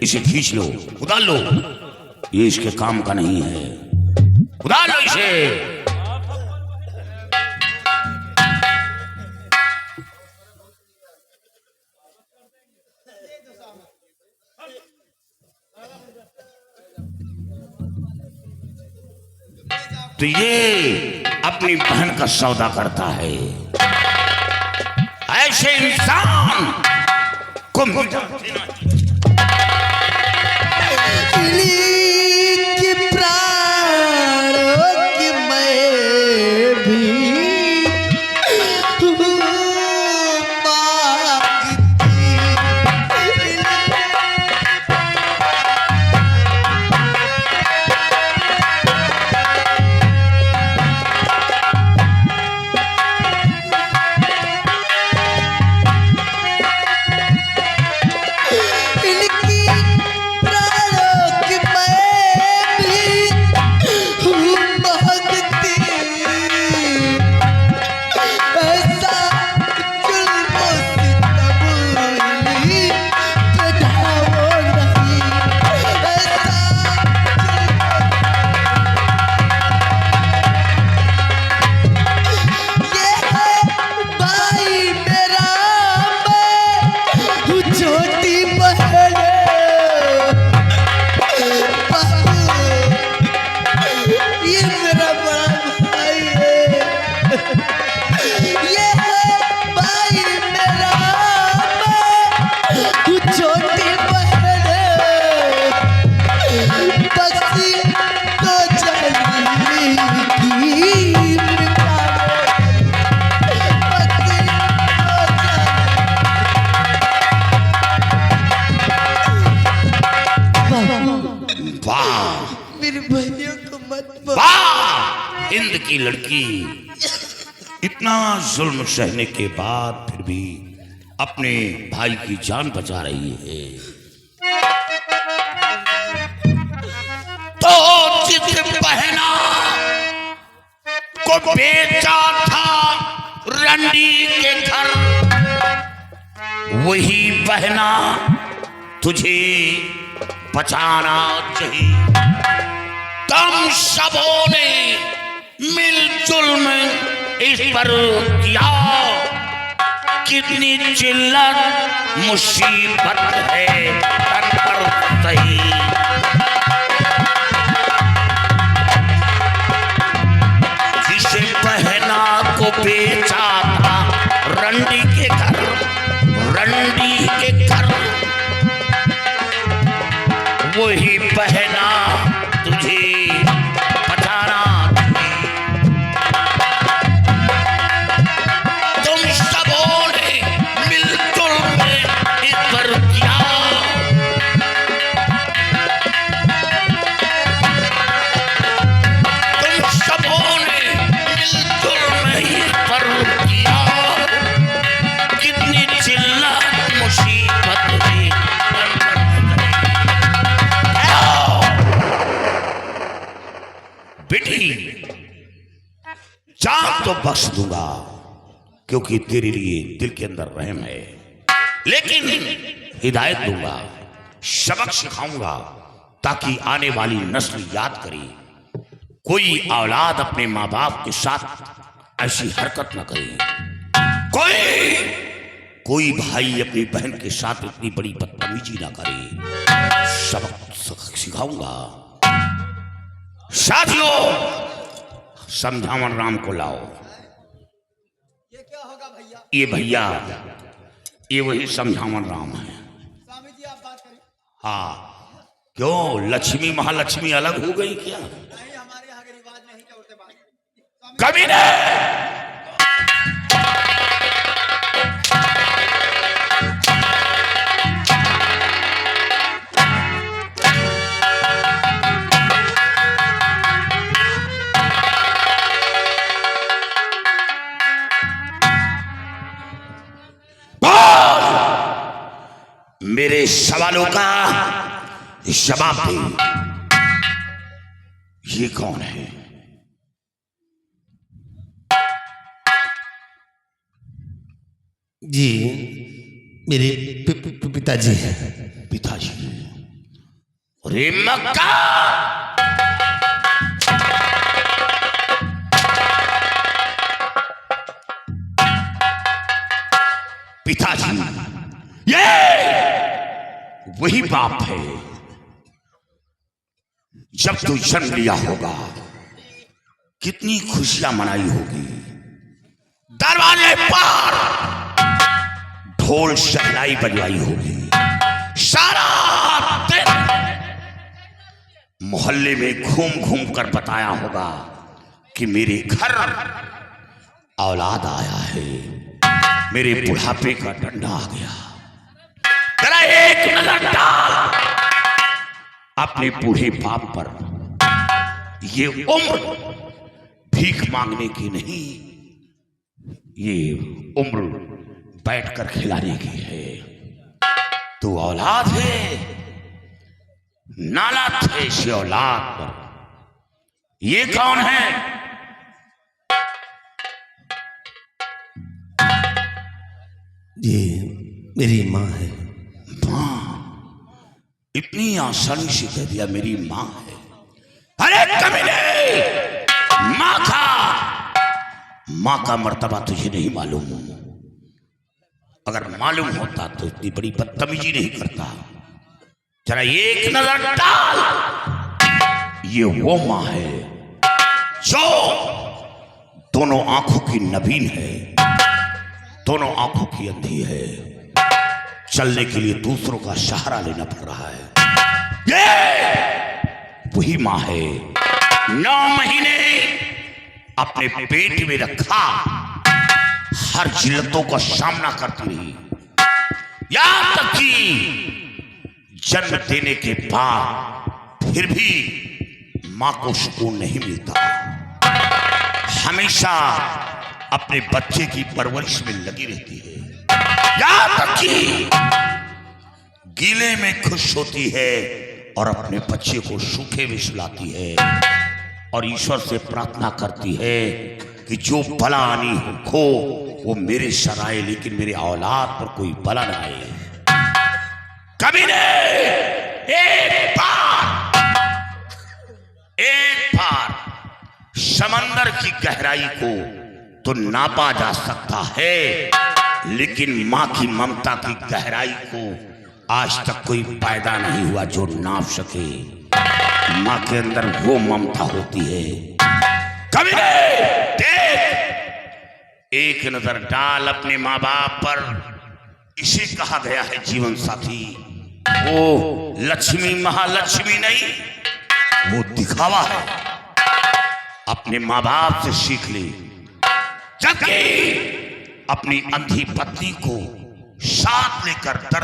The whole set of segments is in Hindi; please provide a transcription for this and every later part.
इसे खींच लो, उतार लो, ये इसके काम का नहीं है, उतार लो इसे। तो ये अपनी बहन का सौदा करता है। ऐसे इंसान को मिटा देना हिंद की लड़की इतना जुल्म सहने के बाद फिर भी अपने भाई की जान बचा रही है। तो जिस बहना को बेचा था रंडी के घर, वही बहना तुझे बचाना चाहिए। तुम सबों ने मिलजुल में इस पर किया, कितनी चिल्लत मुसीबत है तन पर सही। जिसे बहना को बेचा था रंडी के घर, रंडी के घर, वही बहना तुझे बचाना। तुम सबों ने मिलजुल में इस पर किया, तुम सबों ने मिलजुल में इस पर किया, कितनी चिल्लत मुसीबत है। बेटी जान तो बख्श दूंगा क्योंकि तेरे लिए दिल के अंदर रहम है, लेकिन हिदायत दूंगा, सबक सिखाऊंगा ताकि आने वाली नस्ल याद करे। कोई औलाद अपने माँ बाप के साथ ऐसी हरकत न करे, कोई भाई अपनी बहन के साथ इतनी बड़ी बदतमीजी ना करे। सबक सिखाऊंगा। साथियों, समझावन राम को लाओ। ये क्या होगा भैया? ये भैया, ये वही समझावन राम है। स्वामी जी आप बात करें। हाँ, क्यों लक्ष्मी महालक्ष्मी अलग हो गई क्या? नहीं, हमारे यहाँ के रिवाज नहीं करते बात। कभी नहीं। मेरे सवालों का जवाब दे। ये कौन है? जी, मेरे पिताजी हैं। पिताजी। अरे मक्का, पिताजी ये वही बाप है जब तू जन्म लिया होगा कितनी खुशियां मनाई होगी। दरवाजे पर ढोल शहनाई बजवाई होगी। सारा दिन मोहल्ले में घूम घूम कर बताया होगा कि मेरे घर औलाद आया है, मेरे बुढ़ापे का डंडा आ गया। जरा एक नजर डाल अपने बूढ़े बाप पर। ये उम्र भीख मांगने की नहीं, ये उम्र बैठकर खिलाने की है। तू औलाद है, नाला थे से औलाद पर। ये कौन है? ये मेरी माँ है। माँ? इतनी आसानी से कह दिया मेरी माँ है। अरे कमीने, माँ का मर्तबा तुझे नहीं मालूम। अगर मालूम होता तो इतनी बड़ी बदतमीजी नहीं करता। जरा एक नजर डाल, ये वो माँ है जो दोनों आंखों की नबीन है, दोनों आंखों की अंधी है। चलने के लिए दूसरों का सहारा लेना पड़ रहा है। ये वही माँ है 9 महीने अपने पेट में रखा, हर जिल्लतों का सामना करती रही, यहां तक कि जन्म देने के बाद फिर भी मां को सुकून नहीं मिलता। हमेशा अपने बच्चे की परवरिश में लगी रहती है, यहां तक कि गीले में खुश होती है और अपने बच्चे को सूखे में सुलाती है और ईश्वर से प्रार्थना करती है कि जो बला आनी हो वो मेरे सर आए, लेकिन मेरे औलाद पर कोई बला न आए। कभी नहीं, एक बार समंदर की गहराई को तो नापा जा सकता है, लेकिन मां की ममता की गहराई को आज तक कोई पैदा नहीं हुआ जो नाप सके। मां के अंदर वो ममता होती है। कभी नहीं, देख, एक नजर डाल अपने माँ बाप पर। इसे कहा गया है जीवन साथी। वो लक्ष्मी महालक्ष्मी नहीं, वो दिखावा है। अपने माँ बाप से सीख ले। जबकि अपनी अंधी पत्नी को साथ लेकर दर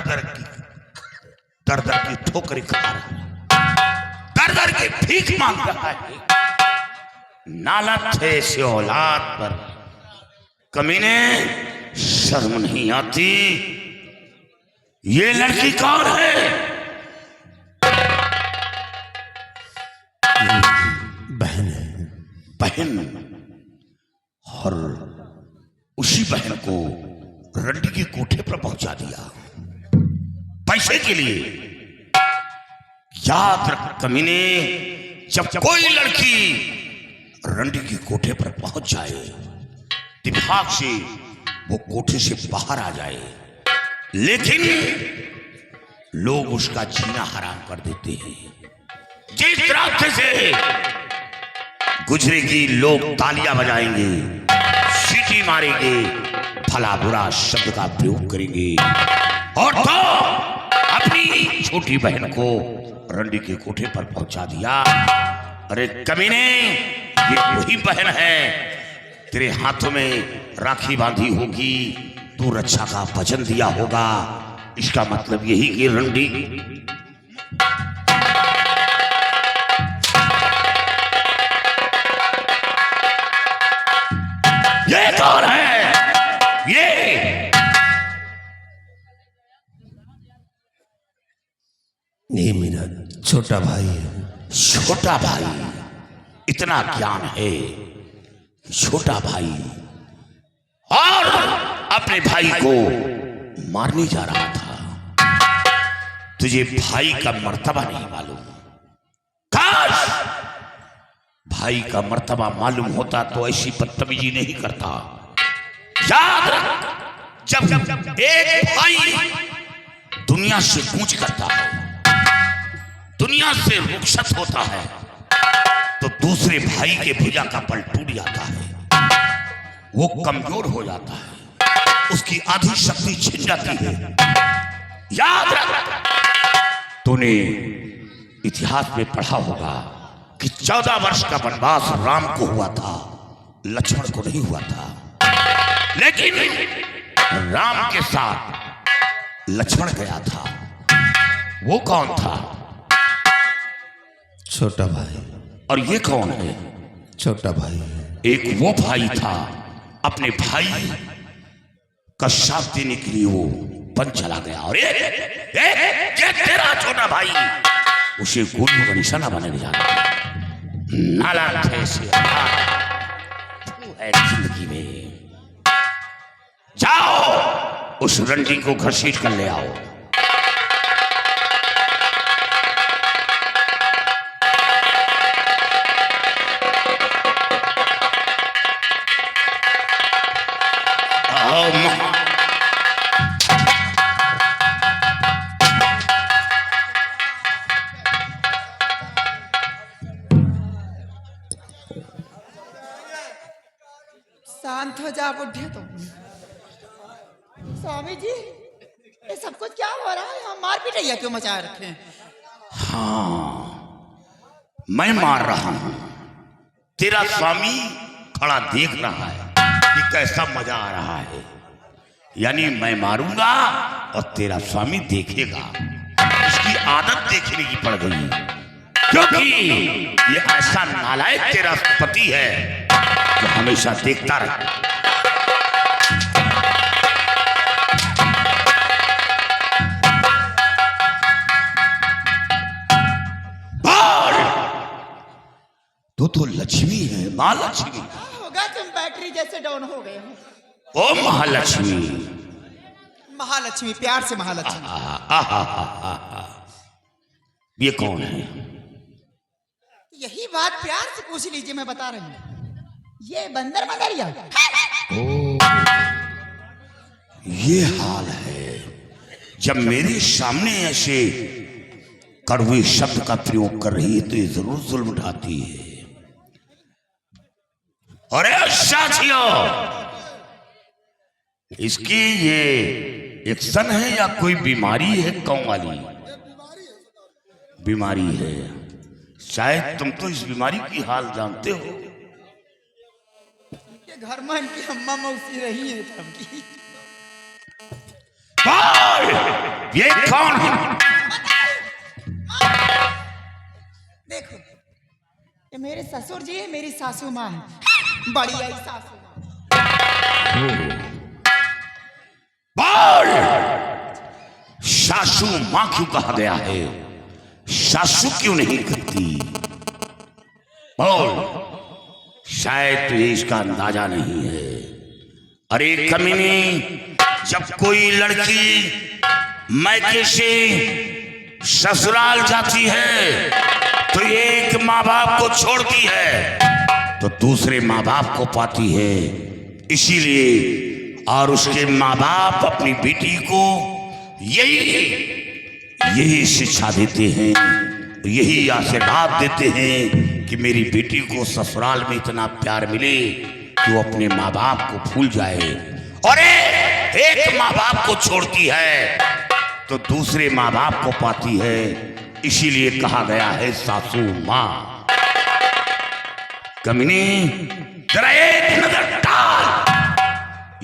दर की ठोकरें खा रहा है, दर दर की भीख मांग रहा है। नाला थे से औलाद पर कमीने शर्म नहीं आती। ये लड़की कौन है? बहन है। बहन? और उसी बहन को रंडी के कोठे पर पहुंचा दिया पैसे के लिए। याद रख कमीने, जब कोई लड़की रंडी के कोठे पर पहुंच जाए, दिमाग से वो कोठे से बाहर आ जाए, लेकिन लोग उसका जीना हराम कर देते हैं। जिस रास्ते से गुजरेगी लोग तालियां बजाएंगे, सीटी मारेंगे, भला बुरा शब्द का प्रयोग करेंगे, और तो अपनी छोटी बहन को रंडी के कोठे पर पहुंचा दिया। अरे कमीने, ये वही बहन है, तेरे हाथों में राखी बांधी होगी, तू रक्षा का वचन दिया होगा। इसका मतलब यही कि रंडी ये कौन है? ये मेरा छोटा भाई है। छोटा भाई? इतना ज्ञान है? छोटा भाई और अपने भाई को मारने जा रहा था। तुझे भाई का मर्तबा नहीं मालूम। काश भाई का मर्तबा मालूम होता तो ऐसी बदतमीजी नहीं करता। याद रख, जब एक भाई दुनिया से कूच करता है, दुनिया से रुखसत होता है, तो दूसरे भाई के भुजा का बल टूट जाता है, वो कमजोर हो जाता है, उसकी आधी शक्ति छिन जाती है। याद रख, तूने इतिहास में पढ़ा होगा कि 14 वर्ष का वनवास राम को हुआ था, लक्ष्मण को नहीं हुआ था। लेकिन राम के साथ लक्ष्मण गया था। वो कौन था? छोटा भाई। और ये कौन है? छोटा भाई। एक वो भाई था, अपने भाई का साथ देने के लिए वो बन चला गया। और ये तेरा छोटा भाई, उसे गोलियों का निशाना बनाने जा रहा है। नालायक है ऐसे तू है जिंदगी में। जाओ उस रंडी को घसीट कर ले आओ। शांत हो जा बुढ़े तुम। स्वामी जी, ये सब कुछ क्या हो रहा है? हम मार पिटैया क्यों मचा रखे हैं? हाँ, मैं मार रहा हूं। तेरा स्वामी खड़ा देख रहा है कि कैसा मजा आ रहा है। यानी मैं मारूंगा और तेरा स्वामी देखेगा। उसकी आदत देखने की पड़ गई, क्योंकि ये ऐसा नालायक तेरा पति है जो हमेशा देखता रहे। तो लक्ष्मी है, माँ लक्ष्मी। होगा तुम बैटरी जैसे डाउन हो गए हो। ओ महालक्ष्मी। महालक्ष्मी, प्यार से महालक्ष्मी। ये कौन है? यही बात प्यार से पूछ लीजिए, मैं बता रही हूँ। ये बंदर मदरिया। ये हाल है जब मेरे सामने ऐसे कड़वे शब्द का प्रयोग कर रही है तो ये जरूर जुल्म उठाती है। अरे साथियों, इसकी ये एक्शन है या कोई बीमारी है? कौन वाली बीमारी है? शायद तुम तो इस बीमारी की हाल जानते हो। ये घर में इनकी अम्मा मौसी रही है सबकी। ये कौन है? देखो, ये मेरे ससुर जी है, मेरी सासू माँ है, बड़ी आई सासू माँ। सासू माँ क्यों कहा गया है? सासू क्यों नहीं कहती? बोल, शायद तुझे इसका अंदाजा नहीं है। अरे कमीनी, जब कोई लड़की मैके से ससुराल जाती है तो एक माँ बाप को छोड़ती है तो दूसरे माँ बाप को पाती है। इसीलिए और उसके माँ बाप अपनी बेटी को यही शिक्षा देते हैं, यही आशीर्वाद देते हैं कि मेरी बेटी को ससुराल में इतना प्यार मिले कि वो अपने माँ बाप को भूल जाए। और एक माँ बाप को छोड़ती है तो दूसरे माँ बाप को पाती है। इसीलिए कहा गया है सासू माँ। कमीनी, जरा एक नजर डाल,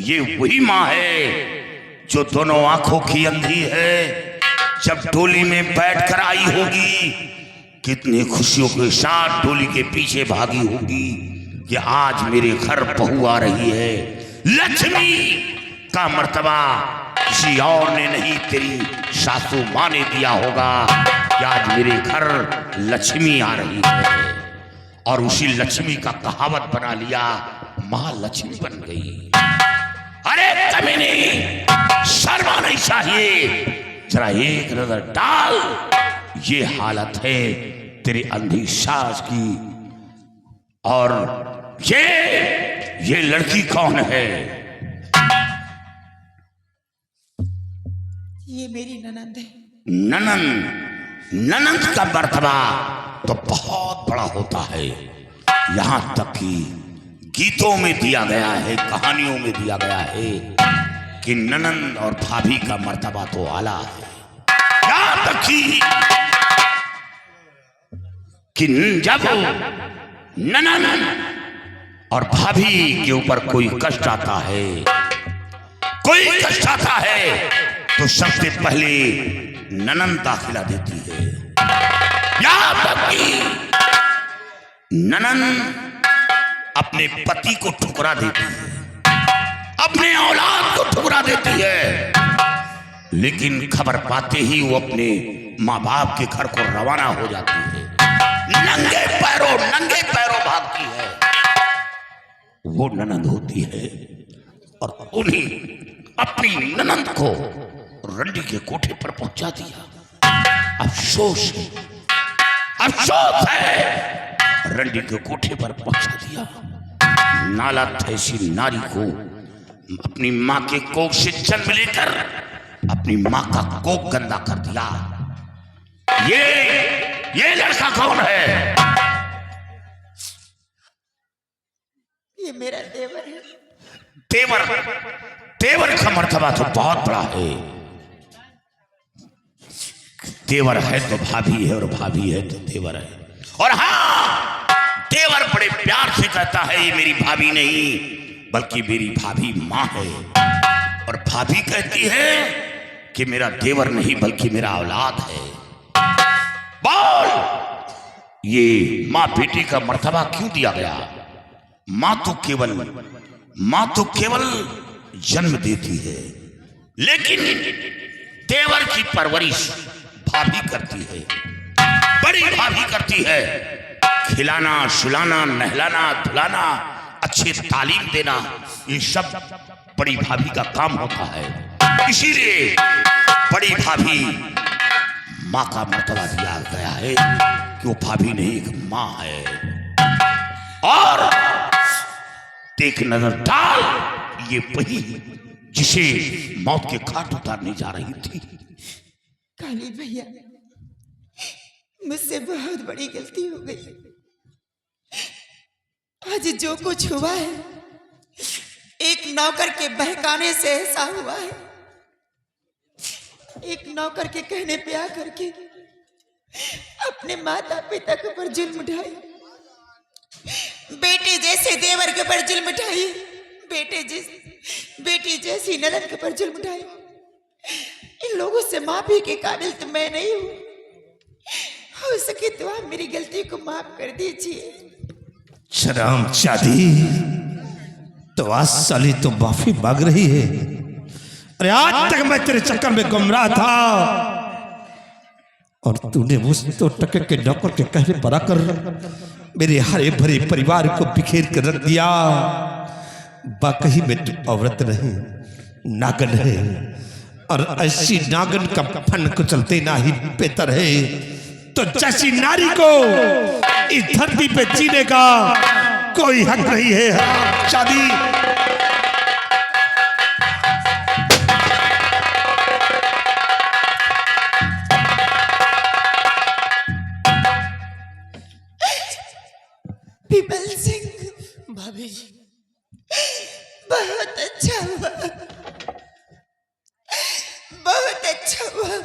ये वही माँ है जो दोनों आंखों की अंधी है। जब डोली में बैठकर आई होगी, कितनी खुशियों के साथ डोली के पीछे भागी होगी कि आज मेरे घर बहू आ रही है। लक्ष्मी का मर्तबा किसी और ने नहीं, तेरी सासू माँ ने दिया होगा कि आज मेरे घर लक्ष्मी आ रही है। और उसी लक्ष्मी का कहावत बना लिया, माँ लक्ष्मी बन गई। अरे कमीनी, शर्मा नहीं चाहिए। जरा एक नजर डाल, ये हालत है तेरी अंधी सास की। और ये लड़की कौन है? ये मेरी ननंद है। ननंद का मर्तबा तो बहुत बड़ा होता है। यहां तक कि गीतों में दिया गया है, कहानियों में दिया गया है कि ननंद और भाभी का मर्तबा तो आला है। यहां तक कि जब ननंद और भाभी के ऊपर कोई कष्ट आता है, तो सबसे पहले ननंद दाखिला देती है। यहां तक कि ननंद अपने पति को ठुकरा देती है, अपने औलाद को ठुकरा देती है, लेकिन खबर पाते ही वो अपने माँ बाप के घर को रवाना हो जाती है। नंगे पैरों भागती है। वो ननंद होती है और उन्हीं अपनी ननंद को रंडी के कोठे पर पहुंचा दिया। अफसोस है, रंडी के कोठे पर पहुंचा दिया। नाला ऐसी नारी को अपनी माँ के कोख से जन्म लेकर अपनी माँ का कोख गंदा कर दिया। ये लड़का कौन है? ये मेरा देवर है। देवर का मर्तबा तो बहुत बड़ा है। देवर है तो भाभी है, और भाभी है तो देवर है। और हाँ, देवर बड़े प्यार से कहता है ये मेरी भाभी नहीं बल्कि मेरी भाभी माँ है। और भाभी कहती है कि मेरा देवर नहीं बल्कि मेरा औलाद है। बोल, ये माँ बेटी का मर्तबा क्यों दिया गया? माँ तो केवल जन्म देती है, लेकिन देवर की परवरिश भाभी करती है, बड़ी भाभी करती है। खिलाना, सुलाना, नहलाना, धुलाना, अच्छी तालीम देना, ये सब बड़ी भाभी का काम होता है। इसीलिए बड़ी भाभी माँ का मर्तबा दिया गया है कि वो भाभी नहीं, एक माँ है। और एक नजर डाल, ये वही जिसे मौत के घाट उतारने जा रही थी। काली भैया, मुझसे बहुत बड़ी गलती हो गई। आज जो कुछ हुआ है एक नौकर के बहकाने से ऐसा हुआ है। एक नौकर के कहने पे आकर के अपने माता पिता के ऊपर जुल्म उठाई, बेटे जैसे देवर के ऊपर जुल्म उठाई, बेटी जैसी ननद के ऊपर जुल्म उठाई। इन लोगों से माफी के काबिल तो मैं नहीं हूं। हो सके तो आप मेरी गलती को माफ कर दीजिए। शराम चादी, तो आज साली तो माफी मांग रही है। अरे आज तक मैं तेरे चक्कर में गुमराह था और तूने मुझ तो टके के नौकर के कहने पर आकर मेरे हरे भरे परिवार को बिखेर कर रख दिया। बाकी में तू औरत नहीं, नागन है, और ऐसी नागन का फन को चलते ना ही बेहतर है। तो जैसी नारी को इस धरती पे जीने का कोई हक नहीं है। शादी विमल सिंह, भाभी जी, बहुत अच्छा हुआ, बहुत अच्छा हुआ।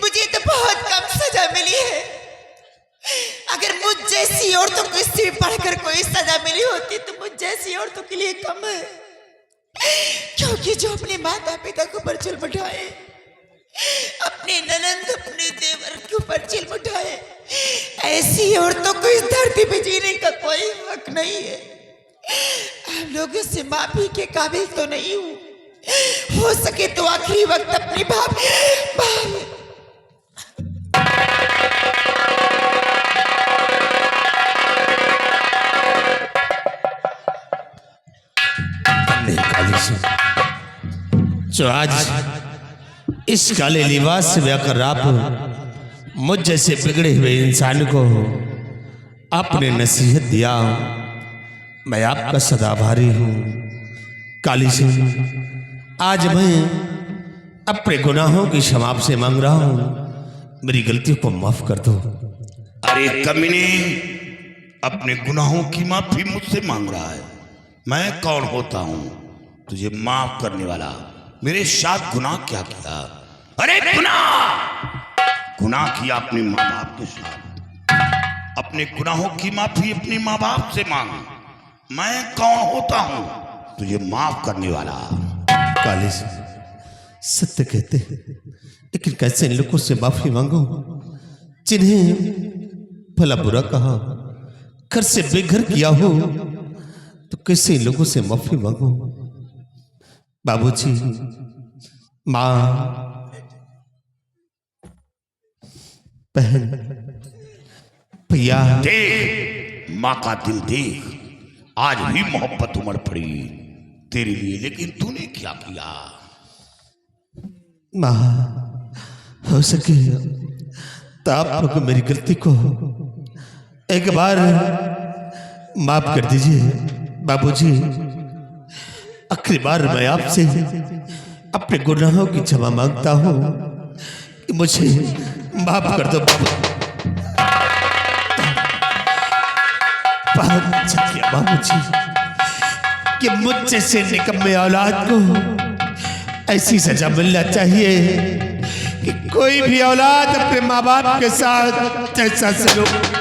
मुझे तो बहुत कम सजा मिली है। अगर मुझ जैसी औरतों को इससे बढ़कर कोई सजा मिली होती तो मुझ जैसी औरतों के लिए कम है। क्योंकि जो अपने माता पिता को ऊपर चिल उठाए, अपने ननंद अपने देवर के ऊपर चिल उठाए, ऐसी औरतों को इस धरती पे जीने का कोई हक नहीं है। आप लोगों से माफी के काबिल तो नहीं हूं। हो सके तो आखिरी वक्त अपनी जो आज इस काले लिबास में आकर आप मुझ जैसे बिगड़े हुए इंसान को आपने नसीहत दिया। मैं आपका सदा आभारी हूँ। काली सिंह, आज मैं अपने गुनाहों की क्षमा से मांग रहा हूँ, मेरी गलतियों को माफ कर दो। अरे कमीने, अपने गुनाहों की माफी मुझसे मांग रहा है। मैं कौन होता हूं तुझे माफ करने वाला? मेरे साथ गुनाह क्या किया? अरे गुनाह किया अपने माँ बाप के साथ। अपने गुनाहों की माफी अपने माँ बाप से मांग। मैं कौन होता हूं तुझे माफ करने वाला? काली सिंह, सत्य कहते हैं, लेकिन कैसे इन लोगों से माफी मांगो जिन्हें भला बुरा कहा, घर से बेघर किया हो, तो कैसे इन लोगों से माफी मांगो? बाबूजी, माँ, बहन, भैया, देख माँ का दिल देख, आज भी मोहब्बत उमड़ पड़ी तेरे लिए, लेकिन तूने क्या किया? माँ, हो सके तो आप लोग मेरी गलती को एक बार माफ कर दीजिए। बाबूजी, आखिरी बार मैं आपसे अपने गुनाहों की क्षमा मांगता हूँ कि मुझे माफ कर दो। बहुत अच्छा किया बाबूजी कि मुझ जैसे निकम्मे औलाद को ऐसी सजा मिलना चाहिए कि कोई भी औलाद अपने माँ बाप के साथ ऐसा सलूक।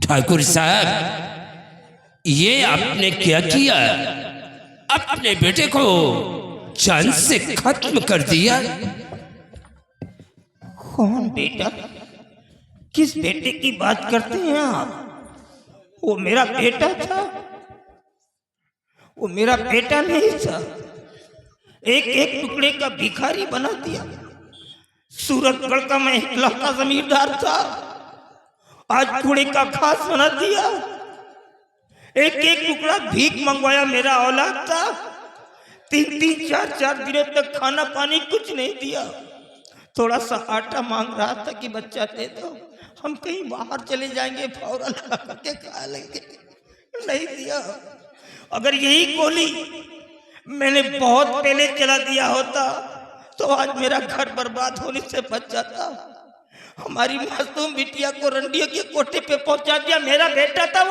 ठाकुर साहब, ये आपने क्या किया? अपने बेटे को जान से खत्म कर दिया। कौन बेटा? किस बेटे की बात करते हैं आप? वो मेरा बेटा था? वो मेरा बेटा नहीं था। एक एक टुकड़े का भिखारी बना दिया। सूरतगढ़ का मैं इकलौता जमींदार था, आज कूड़े का खास बना दिया। एक एक टुकड़ा भीख मंगवाया मेरा औलाद था। 3-3, 4-4 दिनों तक खाना पानी कुछ नहीं दिया। थोड़ा सा आटा मांग रहा था कि बच्चा दे दो, हम कहीं बाहर चले जाएंगे, फौरा लगा करके खा लेंगे। नहीं दिया। अगर यही गोली मैंने बहुत पहले चला दिया होता तो आज मेरा घर बर्बाद होने से बच जाता। हमारी मासूम बिटिया को रंडियों के कोठे पे पहुंचा दिया। मेरा बेटा था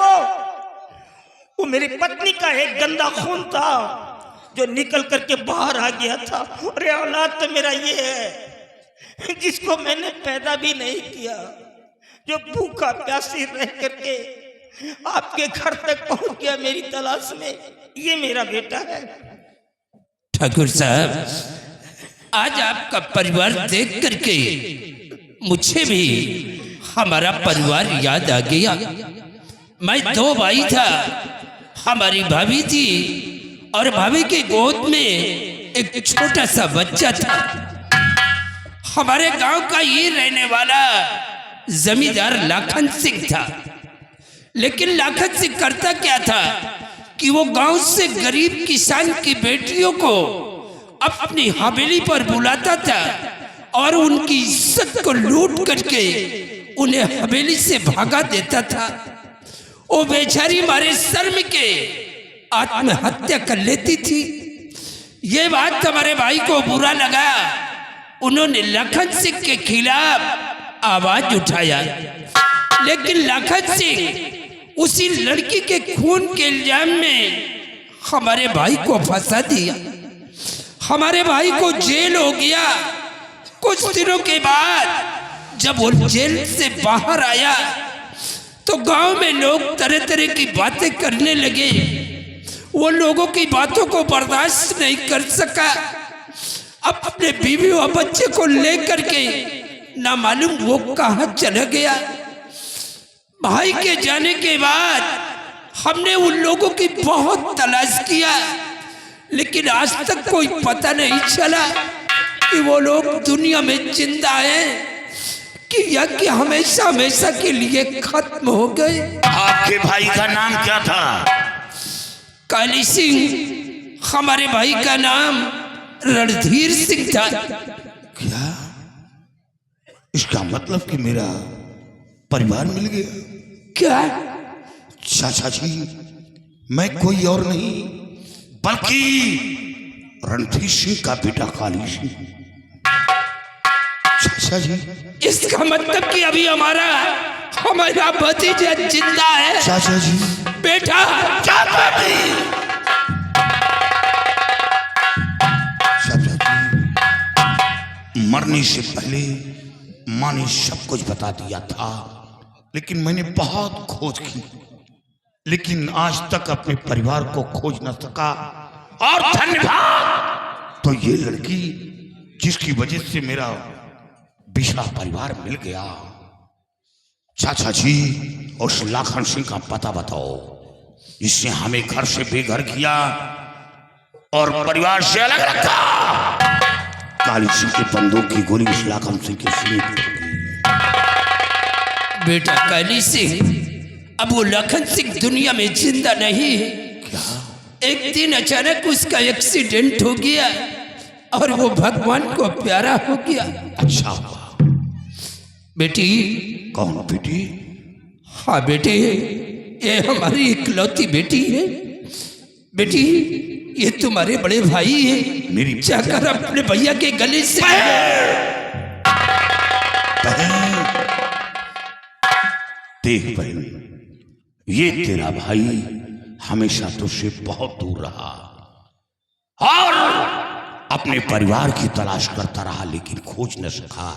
वो मेरी पत्नी का एक गंदा खून था जो निकल करके बाहर आ गया था। अरे औलाद तो मेरा ये है जिसको मैंने पैदा भी नहीं किया, जो भूखा प्यासी रह करके आपके घर तक पहुंच गया मेरी तलाश में। ये मेरा बेटा है। ठाकुर साहब, आज आपका परिवार देख करके मुझे भी हमारा परिवार याद आ गया। मैं 2 भाई था, हमारी भाभी थी और भाभी के गोद में एक छोटा सा बच्चा था। हमारे गांव का ये रहने वाला जमींदार लाखन सिंह था। लेकिन लाखन सिंह करता क्या था कि वो गांव से गरीब किसान की बेटियों को अपनी हवेली पर बुलाता था और उनकी इज्जत को लूट करके उन्हें हवेली से भगा देता था। वो बेचारी मारे शर्म के आत्महत्या कर लेती थी। ये बात हमारे भाई को बुरा लगा। उन्होंने लखन सिंह के खिलाफ आवाज उठाया, लेकिन लखन सिंह उसी लड़की के खून के इल्जाम में हमारे भाई को फंसा दिया। हमारे भाई को जेल हो गया। कुछ दिनों के बाद जब वो जेल से बाहर आया तो गांव में लोग तरह तरह की बातें करने लगे। वो लोगों की बातों को बर्दाश्त नहीं कर सका। अब अपने बीवी और बच्चे को लेकर के ना मालूम वो कहाँ चला गया। भाई के जाने के बाद हमने उन लोगों की बहुत तलाश किया, लेकिन आज तक कोई पता नहीं चला कि वो लोग दुनिया में जिंदा हैं कि यज्ञ हमेशा हमेशा के लिए खत्म हो गए। आपके भाई का नाम क्या था? काली सिंह। हमारे भाई का नाम रणधीर सिंह था। क्या? इसका मतलब कि मेरा परिवार मिल गया? क्या? चाचा जी, मैं कोई और नहीं बल्कि रणधीर सिंह का बेटा काली सिंह। चाचा जी, इसका मतलब कि अभी हमारा भतीजा जिंदा है। चाचा जी, बेटा चाचा जी, चाचा जी, मरने से पहले माँ ने सब कुछ बता दिया था, लेकिन मैंने बहुत खोज की, लेकिन आज तक अपने परिवार को खोज न सका। और धन्यवाद तो ये लड़की जिसकी वजह से मेरा बिछड़ा परिवार मिल गया। चाचा जी, उस लाखन सिंह का पता बताओ जिसने हमें घर से बेघर किया और परिवार से अलग रखा। काली सिंह की बंदूक की गोली उस लाखन सिंह के सीने पर लगी। बेटा काली सिंह, अब वो लखन सिंह दुनिया में जिंदा नहीं है। क्या? एक दिन अचानक उसका एक्सीडेंट हो गया और वो भगवान को प्यारा हो गया। अच्छा हुआ। बेटी। कौन बेटी? हाँ बेटे, ये हमारी इकलौती बेटी है। बेटी, ये तुम्हारे बड़े भाई है। मेरी जाकर अपने भैया के गले से देख बहन, ये तेरा भाई हमेशा तुझसे बहुत दूर रहा और अपने परिवार की तलाश करता रहा, लेकिन खोज न सका।